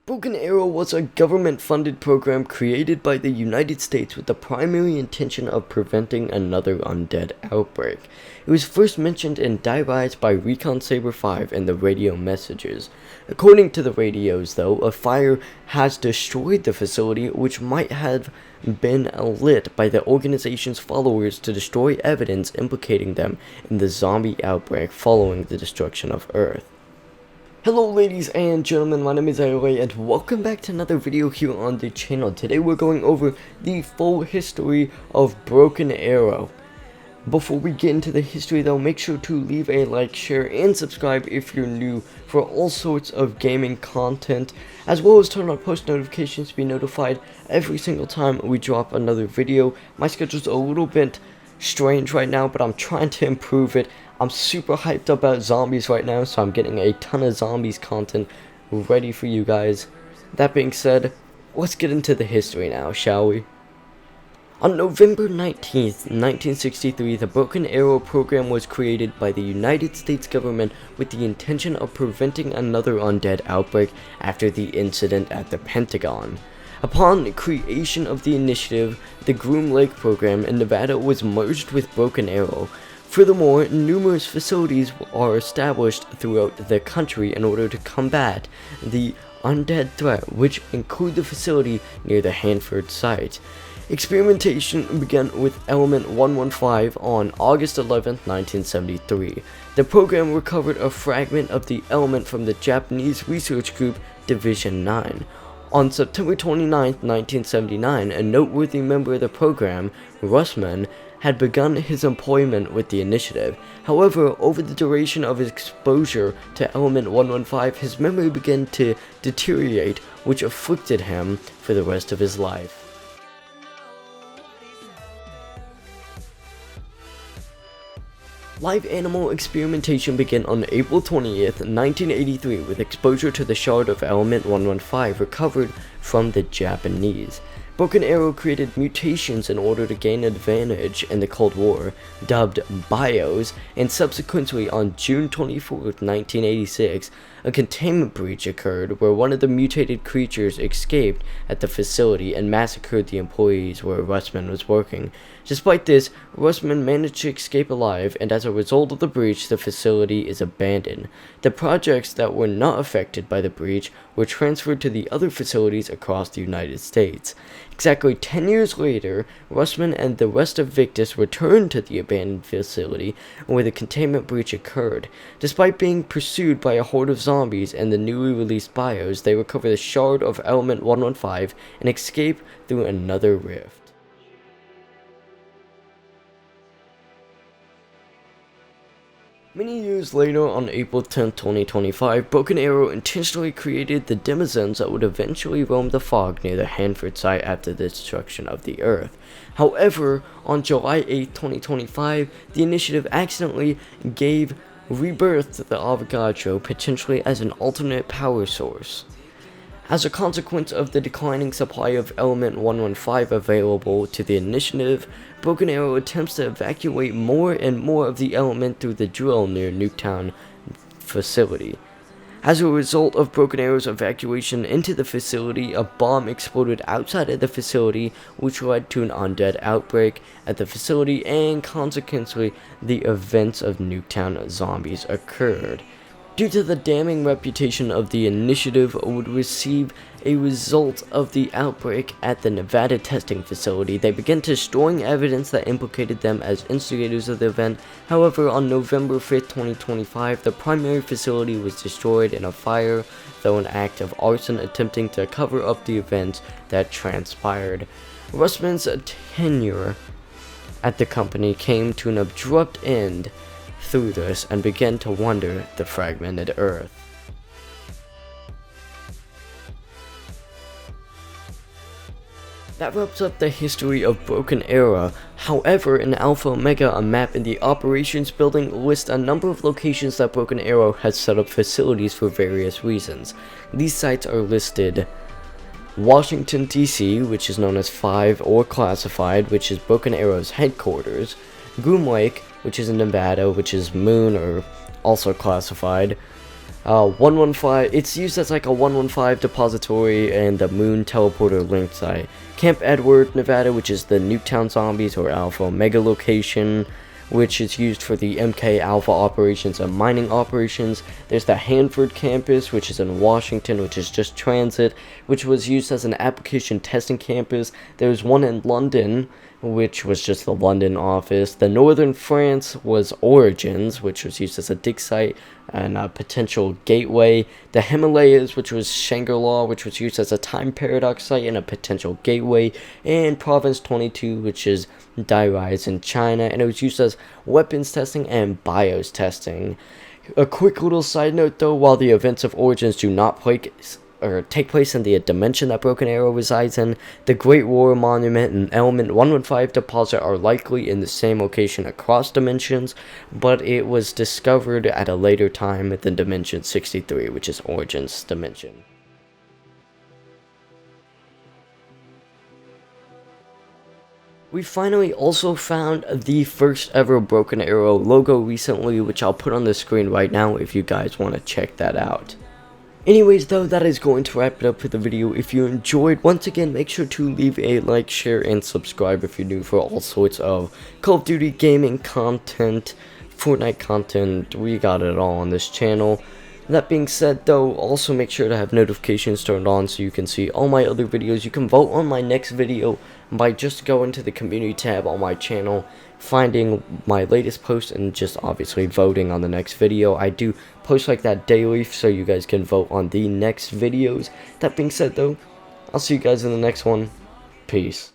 Broken Arrow was a government-funded program created by the United States with the primary intention of preventing another undead outbreak. It was first mentioned in diaries by Recon Saber 5 and the radio messages. According to the radios, though, a fire has destroyed the facility, which might have been lit by the organization's followers to destroy evidence implicating them in the zombie outbreak following the destruction of Earth. Hello ladies and gentlemen, my name is Ioi and welcome back to another video here on the channel. Today we're going over the full history of Broken Arrow. Before we get into the history though, make sure to leave a like, share, and subscribe if you're new for all sorts of gaming content, as well as turn on post notifications to be notified every single time we drop another video. My schedule's a little bit strange right now, but I'm trying to improve it. I'm super hyped about zombies right now, so I'm getting a ton of zombies content ready for you guys. That being said, let's get into the history now, shall we? On November 19th, 1963, the Broken Arrow program was created by the United States government with the intention of preventing another undead outbreak after the incident at the Pentagon. Upon creation of the initiative, the Groom Lake program in Nevada was merged with Broken Arrow. Furthermore, numerous facilities are established throughout the country in order to combat the undead threat, which include the facility near the Hanford site. Experimentation began with Element 115 on August 11, 1973. The program recovered a fragment of the element from the Japanese research group Division 9. On September 29, 1979, a noteworthy member of the program, Russman, had begun his employment with the initiative. However, over the duration of his exposure to Element 115, his memory began to deteriorate, which afflicted him for the rest of his life. Live animal experimentation began on April 20th, 1983 with exposure to the shard of Element 115 recovered from the Japanese. Broken Arrow created mutations in order to gain advantage in the Cold War, dubbed bios, and subsequently on June 24, 1986, a containment breach occurred where one of the mutated creatures escaped at the facility and massacred the employees where Russman was working. Despite this, Russman managed to escape alive, and as a result of the breach, the facility is abandoned. The projects that were not affected by the breach were transferred to the other facilities across the United States. Exactly 10 years later, Russman and the rest of Victus returned to the abandoned facility where the containment breach occurred. Despite being pursued by a horde of zombies and the newly released bios, they recover the shard of Element 115 and escape through another rift. Many years later, on April 10, 2025, Broken Arrow intentionally created the Demizones that would eventually roam the fog near the Hanford site after the destruction of the Earth. However, on July 8, 2025, the initiative accidentally gave rebirth to the avogadro, potentially as an alternate power source. As a consequence of the declining supply of Element 115 available to the initiative, Broken Arrow attempts to evacuate more and more of the element through the drill near Nuketown facility. As a result of Broken Arrow's evacuation into the facility, a bomb exploded outside of the facility, which led to an undead outbreak at the facility, and consequently, the events of Nuketown zombies occurred. Due to the damning reputation of the initiative would receive a result of the outbreak at the Nevada testing facility, they began destroying evidence that implicated them as instigators of the event. However, on November 5, 2025, the primary facility was destroyed in a fire, though an act of arson attempting to cover up the events that transpired. Russman's tenure at the company came to an abrupt end through this and began to wander the fragmented Earth. That wraps up the history of Broken Arrow. However, in Alpha Omega, a map in the operations building lists a number of locations that Broken Arrow has set up facilities for various reasons. These sites are listed: Washington, D.C., which is known as 5 or Classified, which is Broken Arrow's headquarters; Groom Lake, which is in Nevada, which is Moon or also Classified; 115, it's used as like a 115 depository and the moon teleporter link site. Camp Edward, Nevada, which is the Nuketown Zombies or Alpha Omega location, which is used for the MK Alpha operations and mining operations. There's the Hanford campus, which is in Washington, which is just transit, which was used as an application testing campus. There's one in London, which was just the London office. The Northern France was Origins, which was used as a dig site and a potential gateway. The Himalayas, which was Shangri-La, which was used as a time paradox site and a potential gateway. And Province 22, which is Dairais in China, and it was used as weapons testing and BIOS testing. A quick little side note though, while the events of Origins do not take place in the dimension that Broken Arrow resides in, the Great War Monument and Element 115 deposit are likely in the same location across dimensions, but it was discovered at a later time than Dimension 63, which is Origins dimension. We finally also found the first ever Broken Arrow logo recently, which I'll put on the screen right now if you guys want to check that out. Anyways though, that is going to wrap it up for the video. If you enjoyed, once again, make sure to leave a like, share, and subscribe if you're new for all sorts of Call of Duty gaming content, Fortnite content. We got it all on this channel. That being said though, also make sure to have notifications turned on so you can see all my other videos. You can vote on my next video by just going to the community tab on my channel, finding my latest post, and just obviously voting on the next video. I do post like that daily so you guys can vote on the next videos. That being said though, I'll see you guys in the next one. Peace.